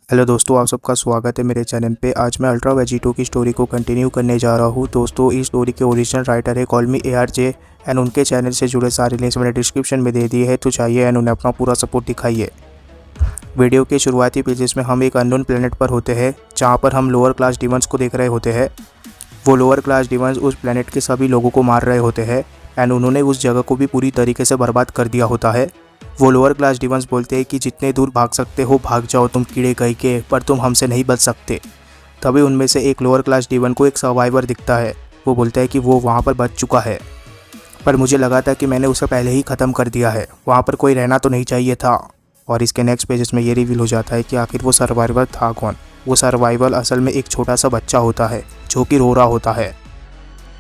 Hello दोस्तों, आप सबका स्वागत है मेरे चैनल पे। आज मैं अल्ट्रा वेजिटो की स्टोरी को कंटिन्यू करने जा रहा हूँ। दोस्तों, इस स्टोरी के ओरिजिनल राइटर है कॉल मी ARJ एंड उनके चैनल से जुड़े सारे लिंक्स मैंने डिस्क्रिप्शन में दे दिए हैं, तो चाहिए एंड उन्हें अपना पूरा सपोर्ट दिखाइए। वीडियो के शुरुआती पेजेस में हम एक अननोन प्लेनेट पर होते हैं, जहाँ पर हम लोअर क्लास डिमंस को देख रहे होते हैं। वो लोअर क्लास डिमंस उस प्लेनेट के सभी लोगों को मार रहे होते हैं एंड उन्होंने उस जगह को भी पूरी तरीके से बर्बाद कर दिया होता है। वो लोअर क्लास डिमंस बोलते हैं कि जितने दूर भाग सकते हो भाग जाओ तुम कीड़े कहीं के, पर तुम हमसे नहीं बच सकते। तभी उनमें से एक लोअर क्लास डिमन को एक सर्वाइवर दिखता है। वो बोलता है कि वो वहाँ पर बच चुका है, पर मुझे लगा था कि मैंने उसे पहले ही ख़त्म कर दिया है, वहाँ पर कोई रहना तो नहीं चाहिए था। और इसके नेक्स्ट पेजेस में ये रिवील हो जाता है कि आखिर वो सर्वाइवर था कौन। वो सर्वाइवर असल में एक छोटा सा बच्चा होता है जो कि रो रहा होता है,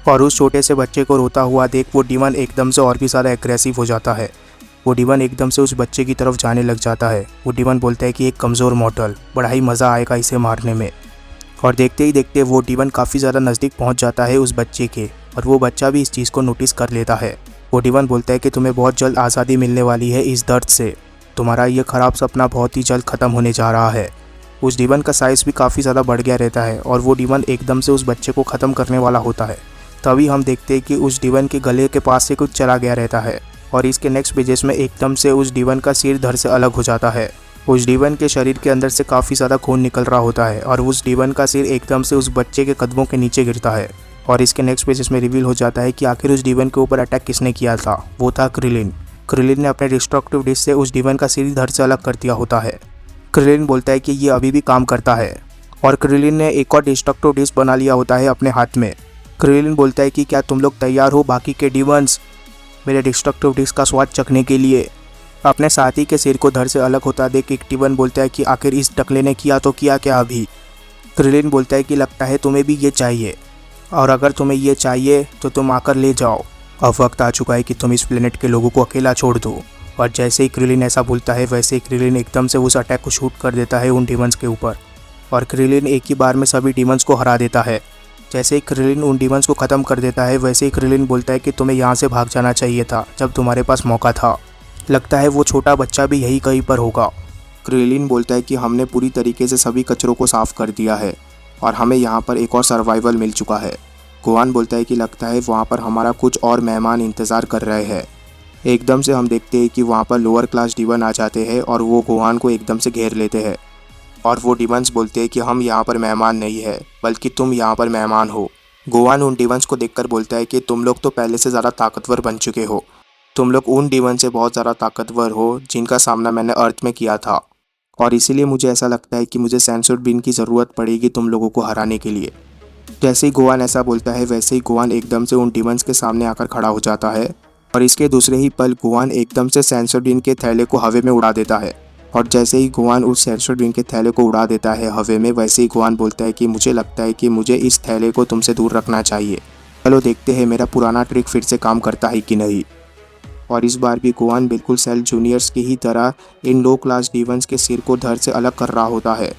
और उस छोटे से बच्चे को रोता हुआ देख वो डिमन एकदम से और भी ज़्यादा एग्रेसिव हो जाता है। वो डिमन एकदम से उस बच्चे की तरफ जाने लग जाता है। वो डिमन बोलता है कि एक कमज़ोर मॉडल, बड़ा ही मज़ा आएगा इसे मारने में। और देखते ही देखते वो डिमन काफ़ी ज़्यादा नज़दीक पहुंच जाता है उस बच्चे के, और वो बच्चा भी इस चीज़ को नोटिस कर लेता है। वो डिमन बोलता है कि तुम्हें बहुत जल्द आज़ादी मिलने वाली है इस दर्द से, तुम्हारा ये ख़राब सपना बहुत ही जल्द ख़त्म होने जा रहा है। उस डिमन का साइज़ भी काफ़ी ज़्यादा बढ़ गया रहता है, और वो डिमन एकदम से उस बच्चे को ख़त्म करने वाला होता है। तभी हम देखते हैं कि उस डिमन के गले के पास से कुछ चला गया रहता है, और इसके नेक्स्ट पेजेस में एकदम से उस डिमन का सिर धड़ से अलग हो जाता है। उस डिमन के शरीर के अंदर से काफ़ी ज़्यादा खून निकल रहा होता है, और उस डिमन का सिर एकदम से उस बच्चे के कदमों के नीचे गिरता है। और इसके नेक्स्ट पेजेस में रिवील हो जाता है कि आखिर उस डिमन के ऊपर अटैक किसने किया था। वो था क्रिलिन। क्रिलिन ने अपने डिस्ट्रक्टिव डिश से उस डिमन का सिर धड़ से अलग कर दिया होता है। क्रिलिन बोलता है कि ये अभी भी काम करता है, और क्रिलिन ने एक और डिस्ट्रक्टिव डिश बना लिया होता है अपने हाथ में। क्रिलिन बोलता है कि क्या तुम लोग तैयार हो बाकी के डिमंस मेरे डिस्ट्रक्टिव डिश का स्वाद चखने के लिए। अपने साथी के सिर को धड़ से अलग होता देख एक डिमन बोलता है कि आखिर इस टकले ने किया तो किया क्या अभी। क्रिलिन बोलता है कि लगता है तुम्हें भी ये चाहिए, और अगर तुम्हें ये चाहिए तो तुम आकर ले जाओ। अब वक्त आ चुका है कि तुम इस प्लेनेट के लोगों को अकेला छोड़ दो। और जैसे ही क्रिलिन ऐसा बोलता है, वैसे ही क्रिलिन एकदम से उस अटैक को शूट कर देता है उन डिमंस के ऊपर, और क्रिलिन एक ही बार में सभी डिमंस को हरा देता है। जैसे ही क्रिलिन उन डिमंस को ख़त्म कर देता है, वैसे ही क्रिलिन बोलता है कि तुम्हें यहाँ से भाग जाना चाहिए था जब तुम्हारे पास मौका था। लगता है वो छोटा बच्चा भी यही कहीं पर होगा। क्रिलिन बोलता है कि हमने पूरी तरीके से सभी कचरों को साफ़ कर दिया है, और हमें यहाँ पर एक और सर्वाइवल मिल चुका है। गोवान बोलता है कि लगता है वहाँ पर हमारा कुछ और मेहमान इंतज़ार कर रहे हैं। एकदम से हम देखते हैं कि वहाँ पर लोअर क्लास डिमन आ जाते हैं, और वो गोवान को एकदम से घेर लेते हैं। और वो डिमंस बोलते हैं कि हम यहाँ पर मेहमान नहीं है, बल्कि तुम यहाँ पर मेहमान हो। गोवान उन डिमंस को देखकर बोलता है कि तुम लोग तो पहले से ज़्यादा ताकतवर बन चुके हो। तुम लोग उन डिमंस से बहुत ज़्यादा ताकतवर हो जिनका सामना मैंने अर्थ में किया था, और इसीलिए मुझे ऐसा लगता है कि मुझे सेंसर बीन की ज़रूरत पड़ेगी तुम लोगों को हराने के लिए। जैसे ही गोवान ऐसा बोलता है, वैसे ही गोवान एकदम से उन डिमंस के सामने आकर खड़ा हो जाता है, और इसके दूसरे ही पल गोवान एकदम से सेंसर बीन के थैले को हवा में उड़ा देता है। और जैसे ही गोवान उस सेंसर बीन के थैले को उड़ा देता है हवा में, वैसे ही गोवान बोलता है कि मुझे लगता है कि मुझे इस थैले को तुमसे दूर रखना चाहिए। चलो देखते हैं मेरा पुराना ट्रिक फिर से काम करता है कि नहीं। और इस बार भी गोवान बिल्कुल सेल जूनियर्स की ही तरह इन लो क्लास डिमंस के सिर को धड़ से अलग कर रहा होता है।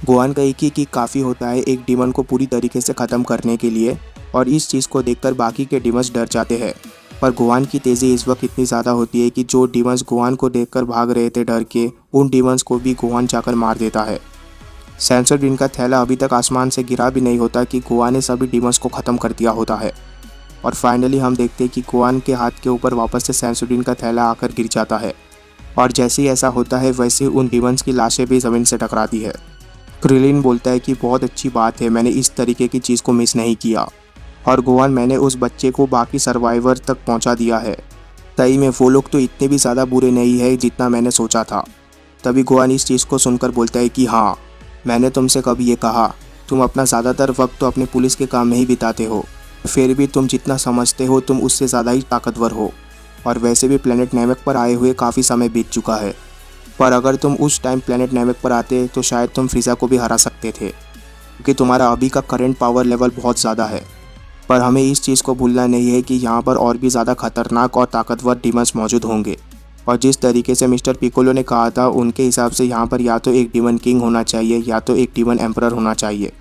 गोवान का एक ही काफ़ी होता है एक डिमन को पूरी तरीके से ख़त्म करने के लिए, और इस चीज़ को देखकर बाकी के डिमंस डर जाते हैं। पर गोवान की तेज़ी इस वक्त इतनी ज़्यादा होती है कि जो डिमंस गोवान को देखकर भाग रहे थे डर के, उन डिमंस को भी गोवान जाकर मार देता है। सेंसर बीन का थैला अभी तक आसमान से गिरा भी नहीं होता कि गोवान ने सभी डिमंस को ख़त्म कर दिया होता है। और फाइनली हम देखते हैं कि गोवान के हाथ के ऊपर वापस से सेंसर बीन का थैला आकर गिर जाता है, और जैसे ही ऐसा होता है वैसे ही उन डिमंस की लाशें भी ज़मीन से टकराती है। क्रिलिन बोलता है कि बहुत अच्छी बात है, मैंने इस तरीके की चीज़ को मिस नहीं किया, और गोवान मैंने उस बच्चे को बाकी सर्वाइवर तक पहुंचा दिया है। सही में वो लोग तो इतने भी ज़्यादा बुरे नहीं है जितना मैंने सोचा था। तभी गोवान इस चीज़ को सुनकर बोलता है कि हाँ, मैंने तुमसे कभी ये कहा, तुम अपना ज़्यादातर वक्त तो अपने पुलिस के काम में ही बिताते हो, फिर भी तुम जितना समझते हो तुम उससे ज़्यादा ही ताकतवर हो। और वैसे भी प्लेनेट नैमेक पर आए हुए काफ़ी समय बीत चुका है, पर अगर तुम उस टाइम प्लेनेट नैमेक पर आते तो शायद तुम फ्रीज़ा को भी हरा सकते थे, क्योंकि तुम्हारा अभी का करंट पावर लेवल बहुत ज़्यादा है। पर हमें इस चीज़ को भूलना नहीं है कि यहाँ पर और भी ज़्यादा खतरनाक और ताकतवर डिमंस मौजूद होंगे, और जिस तरीके से मिस्टर पिकोलो ने कहा था उनके हिसाब से यहाँ पर या तो एक डिमन किंग होना चाहिए या तो एक डिमन एम्परर होना चाहिए।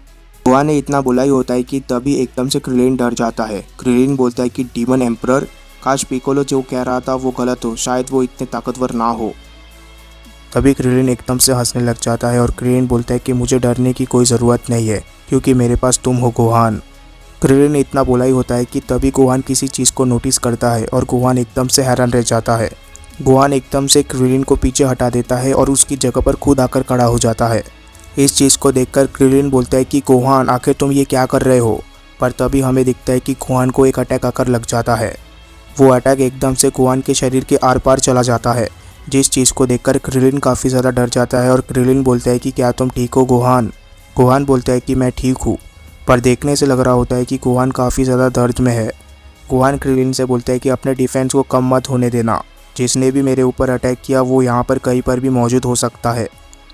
गोवान ने इतना बोला ही होता है कि तभी एकदम से क्रिलिन डर जाता है। क्रिलिन बोलता है कि डिमन एम्परर, काश पिकोलो जो कह रहा था वो गलत हो, शायद वो इतने ताकतवर ना हो। तभी क्रिलिन एकदम से हंसने लग जाता है और क्रिलिन बोलता है कि मुझे डरने की कोई ज़रूरत नहीं है क्योंकि मेरे पास तुम हो गोहान। क्रिलिन ने इतना बोला ही होता है कि तभी गोहान किसी चीज़ को नोटिस करता है और गोहान एकदम से हैरान रह जाता है। गोहान एकदम से क्रिलिन को पीछे हटा देता है और उसकी जगह पर खुद आकर खड़ा हो जाता है। इस चीज़ को देखकर क्रिलिन बोलता है कि गोहान आखिर तुम ये क्या कर रहे हो। पर तभी हमें दिखता है कि गोहान को एक अटैक आकर लग जाता है। वो अटैक एकदम से गोहान के शरीर के आर पार चला जाता है, जिस चीज़ को देखकर क्रिलिन काफ़ी ज़्यादा डर जाता है और क्रिलिन बोलता है कि क्या तुम ठीक हो गोहान। गोहान बोलता है कि मैं ठीक हूँ, पर देखने से लग रहा होता है कि गोहान काफ़ी ज़्यादा दर्द में है। गोहान क्रिलिन से बोलता है कि अपने डिफेंस को कम मत होने देना, जिसने भी मेरे ऊपर अटैक किया वो यहाँ पर कहीं पर भी मौजूद हो सकता है।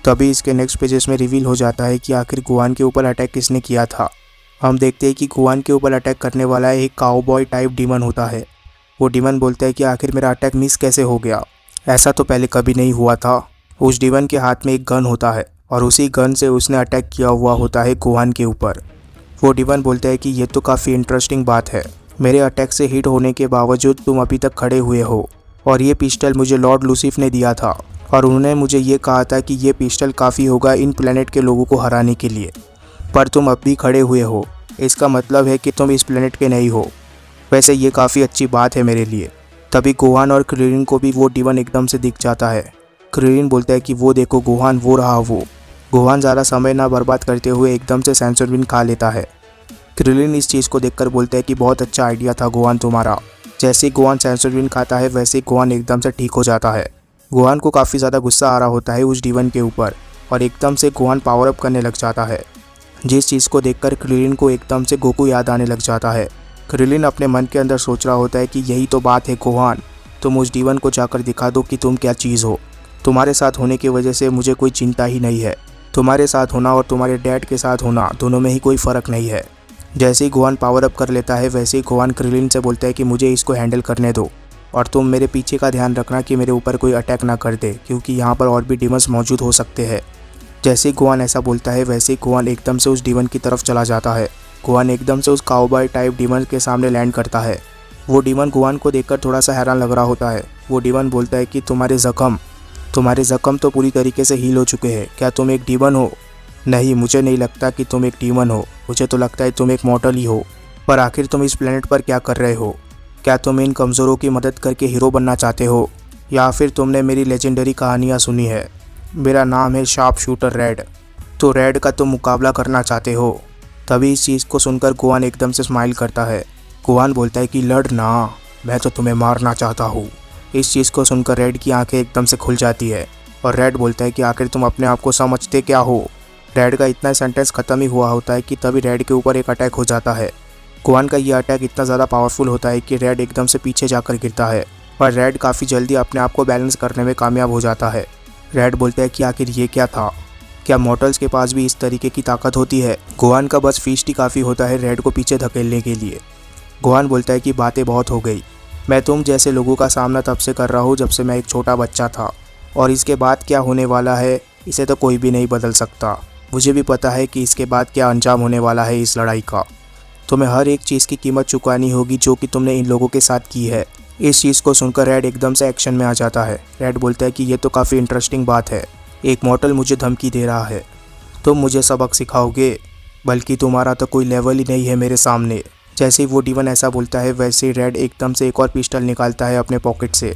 तभी इसके नेक्स्ट पेजेस में रिवील हो जाता है कि आखिर गोहान के ऊपर अटैक किसने किया था। हम देखते हैं कि गोहान के ऊपर अटैक करने वाला एक काउबॉय टाइप डीमन होता है। वो डीमन बोलता है कि आखिर मेरा अटैक मिस कैसे हो गया, ऐसा तो पहले कभी नहीं हुआ था। उस डीमन के हाथ में एक गन होता है और उसी गन से उसने अटैक किया हुआ होता है गोहान के ऊपर। वो डीमन बोलता है कि ये तो काफ़ी इंटरेस्टिंग बात है, मेरे अटैक से हिट होने के बावजूद तुम अभी तक खड़े हुए हो और ये पिस्टल मुझे लॉर्ड लूसीफ ने दिया था और उन्होंने मुझे ये कहा था कि ये पिस्टल काफ़ी होगा इन प्लेनेट के लोगों को हराने के लिए, पर तुम अब भी खड़े हुए हो, इसका मतलब है कि तुम इस प्लेनेट के नहीं हो। वैसे ये काफ़ी अच्छी बात है मेरे लिए। तभी गोहान और क्रिलिन को भी वो डीमन एकदम से दिख जाता है। क्रिलिन बोलता है कि वो देखो गोहान, वो रहा वो। गोहान ज़्यादा समय ना बर्बाद करते हुए एकदम से सेंसोरबिन खा लेता है। क्रिलिन इस चीज़ को देखकर बोलता है कि बहुत अच्छा आइडिया था गोहान तुम्हारा। जैसे ही गोहान सेंसोरबिन खाता है वैसे ही गोहान एकदम से ठीक हो जाता है। गोहान को काफ़ी ज़्यादा गुस्सा आ रहा होता है उस डीमन के ऊपर और एकदम से गोहान पावर अप करने लग जाता है, जिस चीज़ को देखकर क्रिलिन को एकदम से गोकू याद आने लग जाता है। क्रिलिन अपने मन के अंदर सोच रहा होता है कि यही तो बात है गोहान, तुम उस डीमन को जाकर दिखा दो कि तुम क्या चीज़ हो। तुम्हारे साथ होने की वजह से मुझे कोई चिंता ही नहीं है। तुम्हारे साथ होना और तुम्हारे डैड के साथ होना दोनों में ही कोई फ़र्क नहीं है। जैसे ही गोहान पावर अप कर लेता है वैसे ही गोहान क्रिलिन से बोलता है कि मुझे इसको हैंडल करने दो और तुम मेरे पीछे का ध्यान रखना कि मेरे ऊपर कोई अटैक ना कर दे, क्योंकि यहाँ पर और भी डीमंस मौजूद हो सकते हैं। जैसे ही गोहान ऐसा बोलता है वैसे ही गोहान एकदम से उस डीमन की तरफ चला जाता है। गोहान एकदम से उस काउबॉय टाइप डीमन के सामने लैंड करता है। वो डीमन गोहान को देखकर थोड़ा सा हैरान लग रहा होता है। वो डीमन बोलता है कि तुम्हारे ज़ख्म तो पूरी तरीके से हील हो चुके हैं, क्या तुम एक डीमन हो? नहीं, मुझे नहीं लगता कि तुम एक डीमन हो, मुझे तो लगता है तुम एक मॉर्टल ही हो। पर आखिर तुम इस प्लेनेट पर क्या कर रहे हो? क्या तुम इन कमज़ोरों की मदद करके हीरो बनना चाहते हो, या फिर तुमने मेरी लेजेंडरी कहानियाँ सुनी है? मेरा नाम है शार्प शूटर रेड, तो रेड का तुम मुकाबला करना चाहते हो? तभी इस चीज़ को सुनकर गोहान एकदम से स्माइल करता है। गोहान बोलता है कि लड़ ना, मैं तो तुम्हें मारना चाहता हूँ। इस चीज़ को सुनकर रेड की आंखें एकदम से खुल जाती है और रेड बोलता है कि आखिर तुम अपने आप को समझते क्या हो? रेड का इतना सेंटेंस ख़त्म ही हुआ होता है कि तभी रेड के ऊपर एक अटैक हो जाता है। गोहान का यह अटैक इतना ज़्यादा पावरफुल होता है कि रेड एकदम से पीछे जाकर गिरता है और रेड काफ़ी जल्दी अपने आप को बैलेंस करने में कामयाब हो जाता है। रेड बोलता है कि आखिर ये क्या था? क्या मॉर्टल्स के पास भी इस तरीके की ताकत होती है? गोहान का बस फीस्ट ही काफ़ी होता है रेड को पीछे धकेलने के लिए। गोहान बोलता है कि बातें बहुत हो गई, मैं तुम जैसे लोगों का सामना तब से कर रहा हूँ जब से मैं एक छोटा बच्चा था, और इसके बाद क्या होने वाला है इसे तो कोई भी नहीं बदल सकता। मुझे भी पता है कि इसके बाद क्या अंजाम होने वाला है इस लड़ाई का। तुम्हें हर एक चीज़ की कीमत चुकानी होगी जो कि तुमने इन लोगों के साथ की है। इस चीज़ को सुनकर रेड एकदम से एक्शन में आ जाता है। रेड बोलता है कि ये तो काफ़ी इंटरेस्टिंग बात है, एक मॉर्टल मुझे धमकी दे रहा है, तुम मुझे सबक सिखाओगे? बल्कि तुम्हारा तो कोई लेवल ही नहीं है मेरे सामने। जैसे ही वो डीमन ऐसा बोलता है वैसे ही रेड एकदम से एक और पिस्टल निकालता है अपने पॉकेट से।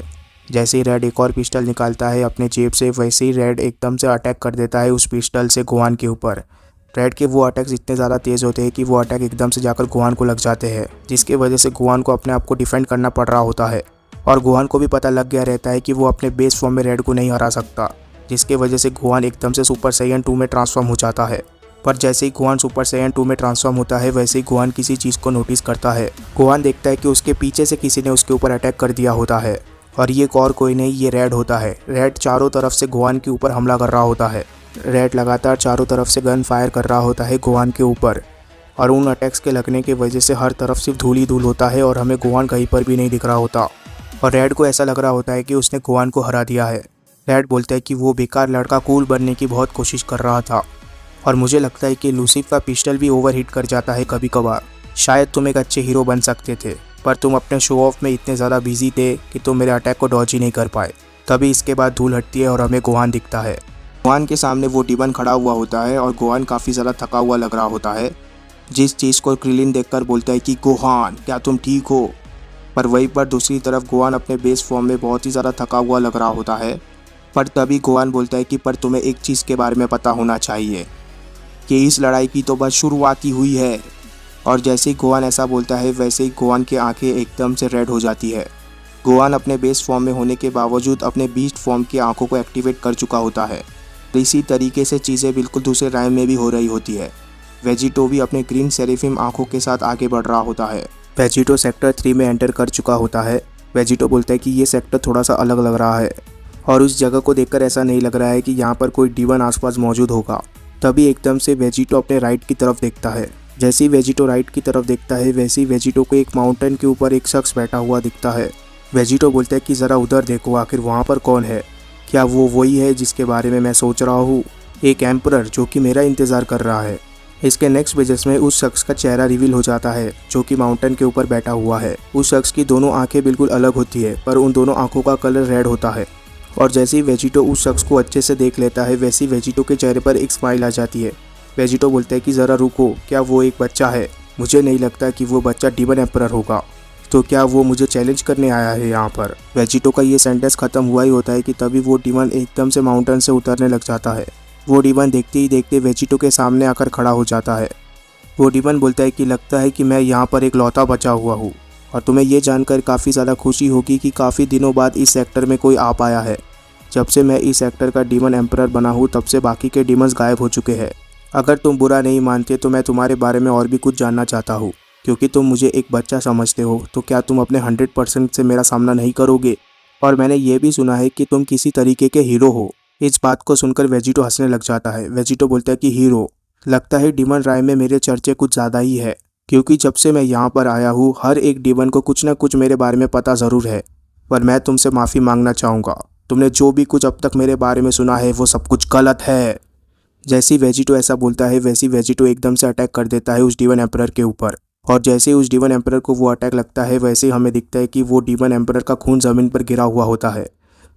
जैसे ही रेड एक और पिस्टल निकालता है अपने जेब से वैसे ही रेड एकदम से अटैक कर देता है उस पिस्टल से गोहान के ऊपर। रेड के वो अटैक्स इतने ज़्यादा तेज़ होते हैं कि वो अटैक एकदम से जाकर गोहान को लग जाते हैं, जिसके वजह से गोहान को अपने आप को डिफेंड करना पड़ रहा होता है। और गोहान को भी पता लग गया रहता है कि वो अपने बेस फॉर्म में रेड को नहीं हरा सकता, जिसके वजह से गोहान एकदम से सुपर सैयन 2 में ट्रांसफॉर्म हो जाता है। पर जैसे ही गोहान सुपर सैयन 2 में ट्रांसफॉर्म होता है वैसे ही गोहान किसी चीज़ को नोटिस करता है। गोहान देखता है कि उसके पीछे से किसी ने उसके ऊपर अटैक कर दिया होता है, और ये और कोई नहीं, ये रेड होता है। रेड चारों तरफ से गोहान के ऊपर हमला कर रहा होता है। रेड लगातार चारों तरफ से गन फायर कर रहा होता है गोहान के ऊपर, और उन अटैक्स के लगने की वजह से हर तरफ सिर्फ धूल ही धूल होता है और हमें गोहान कहीं पर भी नहीं दिख रहा होता। और रेड को ऐसा लग रहा होता है कि उसने गोहान को हरा दिया है। रेड बोलता है कि वो बेकार लड़का कूल बनने की बहुत कोशिश कर रहा था, और मुझे लगता है कि लूसीफ का पिस्टल भी ओवरहीट कर जाता है कभी कभार। शायद तुम एक अच्छे हीरो बन सकते थे, पर तुम अपने शो ऑफ में इतने ज़्यादा बिजी थे कि तुम मेरे अटैक को डॉज ही नहीं कर पाए। तभी इसके बाद धूल हटती है और हमें गोहान दिखता है। गोहान के सामने वो डिमन खड़ा हुआ होता है और गोहान काफ़ी ज़्यादा थका हुआ लग रहा होता है, जिस चीज़ को क्रिलिन देखकर बोलता है कि गोहान क्या तुम ठीक हो। पर वहीं पर दूसरी तरफ गोहान अपने बेस फॉर्म में बहुत ही ज़्यादा थका हुआ लग रहा होता है। पर तभी गोहान बोलता है कि पर तुम्हें एक चीज़ के बारे में पता होना चाहिए कि इस लड़ाई की तो बस शुरुआत ही हुई है। और जैसे ही गोहान ऐसा बोलता है वैसे ही गोहान की आंखें एकदम से रेड हो जाती है। गोहान अपने बेस फॉर्म में होने के बावजूद अपने बीस्ट फॉर्म की आंखों को एक्टिवेट कर चुका होता है। इसी तरीके से चीज़ें बिल्कुल दूसरे राइम में भी हो रही होती है। वेजिटो भी अपने ग्रीन सेरेफिम आंखों के साथ आगे बढ़ रहा होता है। वेजिटो सेक्टर 3 में एंटर कर चुका होता है। वेजिटो बोलता है कि ये सेक्टर थोड़ा सा अलग लग रहा है और उस जगह को देखकर ऐसा नहीं लग रहा है कि यहाँ पर कोई डिमन आसपास मौजूद होगा। तभी एकदम से वेजिटो अपने राइट की तरफ देखता है। जैसे ही वेजिटो राइट की तरफ देखता है वैसे ही वेजिटो को एक माउंटेन के ऊपर एक शख्स बैठा हुआ दिखता है। वेजिटो बोलता है कि ज़रा उधर देखो, आखिर वहाँ पर कौन है? क्या वो वही है जिसके बारे में मैं सोच रहा हूँ? एक एम्परर जो कि मेरा इंतज़ार कर रहा है। इसके नेक्स्ट पेजेस में उस शख्स का चेहरा रिवील हो जाता है जो कि माउंटेन के ऊपर बैठा हुआ है। उस शख्स की दोनों आंखें बिल्कुल अलग होती है पर उन दोनों आंखों का कलर रेड होता है। और जैसे ही वेजिटो उस शख्स को अच्छे से देख लेता है वैसे ही वेजिटो के चेहरे पर एक स्माइल आ जाती है। वेजिटो बोलता है कि ज़रा रुको, क्या वो एक बच्चा है? मुझे नहीं लगता कि वो बच्चा डिमन एम्परर होगा। तो क्या वो मुझे चैलेंज करने आया है यहाँ पर? वेजिटो का ये सेंटेंस ख़त्म हुआ ही होता है कि तभी वो डिमन एकदम से माउंटेन से उतरने लग जाता है। वो डिमन देखते ही देखते वेजिटो के सामने आकर खड़ा हो जाता है। वो डिमन बोलता है कि लगता है कि मैं यहाँ पर एक लौता बचा हुआ हूँ और तुम्हें ये जानकर काफ़ी ज़्यादा खुशी होगी कि काफ़ी दिनों बाद इस सेक्टर में कोई आ पाया है। जब से मैं इस सेक्टर का डिमन एम्परर बना हूँ तब से बाकी के डिमन्स गायब हो चुके हैं। अगर तुम बुरा नहीं मानते तो मैं तुम्हारे बारे में और भी कुछ जानना चाहता हूँ। क्योंकि तुम मुझे एक बच्चा समझते हो तो क्या तुम अपने 100% से मेरा सामना नहीं करोगे? और मैंने ये भी सुना है कि तुम किसी तरीके के हीरो हो। इस बात को सुनकर वेजिटो हंसने लग जाता है। वेजिटो बोलता है कि हीरो? लगता है डिमन राय में मेरे चर्चे कुछ ज़्यादा ही है, क्योंकि जब से मैं यहाँ पर आया हूँ हर एक डिमन को कुछ ना कुछ मेरे बारे में पता ज़रूर है। पर मैं तुमसे माफ़ी मांगना चाहूँगा, तुमने जो भी कुछ अब तक मेरे बारे में सुना है वो सब कुछ गलत है। जैसे ही वेजिटो ऐसा बोलता है वैसे ही वेजिटो एकदम से अटैक कर देता है उस डिमन एम्परर के ऊपर। और जैसे ही उस डिमन एम्परर को वो अटैक लगता है वैसे ही हमें दिखता है कि वो डिमन एम्परर का खून ज़मीन पर गिरा हुआ होता है।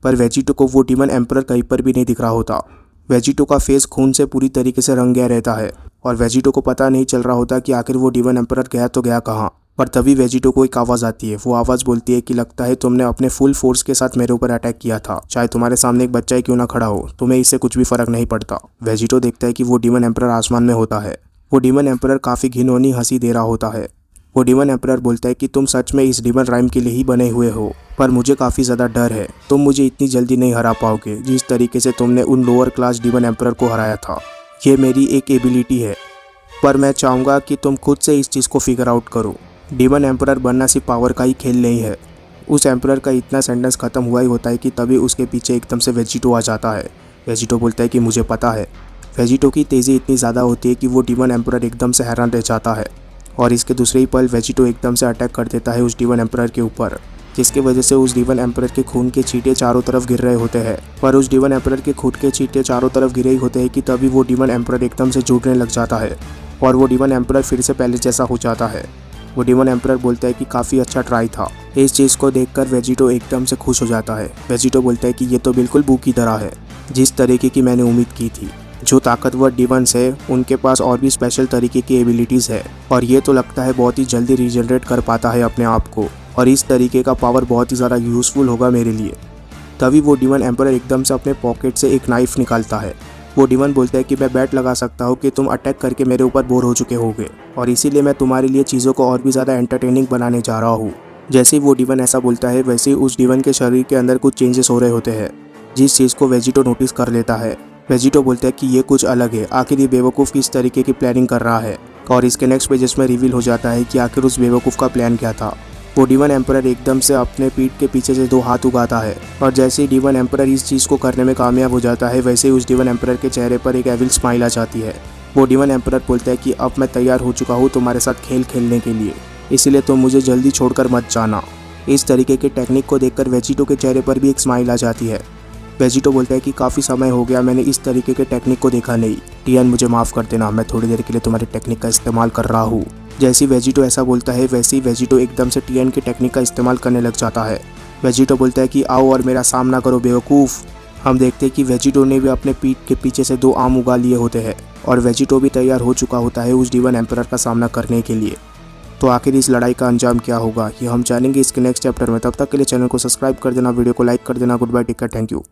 पर वेजिटो को वो डिमन एम्परर कहीं पर भी नहीं दिख रहा होता। वेजिटो का फेस खून से पूरी तरीके से रंग गया रहता है और वेजिटो को पता नहीं चल रहा होता कि आखिर वो डिमन एम्परर गया तो गया कहाँ। पर तभी वेजिटो को एक आवाज़ आती है। वो आवाज़ बोलती है कि लगता है तुमने अपने फुल फोर्स के साथ मेरे ऊपर अटैक किया था, चाहे तुम्हारे सामने एक बच्चा ही क्यों ना खड़ा हो, तुम्हें इससे कुछ भी फर्क नहीं पड़ता। वेजिटो देखता है कि वो डिमन एम्परर आसमान में होता है। वो डिमन एम्परर काफ़ी घिनौनी हंसी दे रहा होता है। वो डिमन एम्परर बोलता है कि तुम सच में इस डिमन राइम के लिए ही बने हुए हो, पर मुझे काफ़ी ज़्यादा डर है, तुम मुझे इतनी जल्दी नहीं हरा पाओगे जिस तरीके से तुमने उन लोअर क्लास डिमन एम्परर को हराया था। ये मेरी एक एबिलिटी है, पर मैं चाहूँगा कि तुम खुद से इस चीज़ को फिगर आउट करो। डिमन एम्परर बनना सिर्फ पावर का ही खेल नहीं है। उस एम्परर का इतना सेंटेंस ख़त्म हुआ ही होता है कि तभी उसके पीछे एकदम से वेजिटो आ जाता है। वेजिटो बोलता है कि मुझे पता है। वेजिटो की तेज़ी इतनी ज़्यादा होती है कि वो डिमन एम्परर एकदम से हैरान रह जाता है और इसके दूसरे ही पल वेजिटो एकदम से अटैक कर देता है उस डिमन एम्परर के ऊपर, जिसकी वजह से उस डिमन एम्परर के खून के छींटे चारों तरफ गिर रहे होते हैं। पर उस डिमन एम्परर के खून के छींटे चारों तरफ गिरे ही होते हैं कि तभी वो डिमन एम्परर एकदम से जुड़ने लग जाता है और वो डिमन एम्परर फिर से पहले जैसा हो जाता है। वो डिमन एम्परर बोलता है कि काफ़ी अच्छा ट्राई था। इस चीज़ को देखकर वेजिटो एकदम से खुश हो जाता है। वेजिटो बोलता है कि ये तो बिल्कुल बू की तरह है, जिस तरीके की मैंने उम्मीद की थी। जो ताकतवर डिमन्स है उनके पास और भी स्पेशल तरीके की एबिलिटीज़ है और ये तो लगता है बहुत ही जल्दी रीजनरेट कर पाता है अपने आप को, और इस तरीके का पावर बहुत ही ज़्यादा यूज़फुल होगा मेरे लिए। तभी वो डिमन एम्परर एकदम से अपने पॉकेट से एक नाइफ़ निकालता है। वो डिमन बोलता है कि मैं बैट लगा सकता हूँ कि तुम अटैक करके मेरे ऊपर बोर हो चुके होगे और इसीलिए मैं तुम्हारे लिए चीज़ों को और भी ज़्यादा एंटरटेनिंग बनाने जा रहा हूँ। जैसे ही वो डिमन ऐसा बोलता है वैसे ही उस डिमन के शरीर के अंदर कुछ चेंजेस हो रहे होते हैं, जिस चीज़ को वेजिटो नोटिस कर लेता है। वेजिटो बोलता है कि ये कुछ अलग है, आखिर ये बेवकूफ़ किस तरीके की प्लानिंग कर रहा है। और इसके नेक्स्ट पेजेस में रिवील हो जाता है कि आखिर उस बेवकूफ़ का प्लान क्या था। वो डिमन एम्परर एकदम से अपने पीठ के पीछे से 2 हाथ उगाता है और जैसे ही डिमन एम्परर इस चीज़ को करने में कामयाब हो जाता है वैसे ही उस डिमन एम्परर के चेहरे पर एक एविल स्माइल आ जाती है। वो डिमन एम्परर बोलता है कि अब मैं तैयार हो चुका हूँ तुम्हारे साथ खेल खेलने के लिए, इसलिए तुम मुझे जल्दी छोड़कर मत जाना। इस तरीके के टेक्निक को देखकर वेजिटो के चेहरे पर भी एक स्माइल आ जाती है। वेजिटो बोलता है कि काफ़ी समय हो गया मैंने इस तरीके के टेक्निक को देखा नहीं, टियन मुझे माफ़ कर देना, मैं थोड़ी देर के लिए तुम्हारी टेक्निक का इस्तेमाल कर रहा हूँ। जैसे ही वेजिटो ऐसा बोलता है वैसे ही वेजिटो एकदम से टियन की टेक्निक का इस्तेमाल करने लग जाता है वेजिटो बोलता है कि आओ और मेरा सामना करो बेवकूफ़। हम देखते हैं कि वेजिटो ने भी अपने पीठ के पीछे से 2 आम उगा लिए होते हैं और वेजिटो भी तैयार हो चुका होता है उस डीवन एम्परर का सामना करने के लिए। तो आखिर इस लड़ाई का अंजाम क्या होगा ये हम जानेंगे इसके नेक्स्ट चैप्टर में। तब तक के लिए चैनल को सब्सक्राइब कर देना, वीडियो को लाइक कर देना। Goodbye, take care, thank you.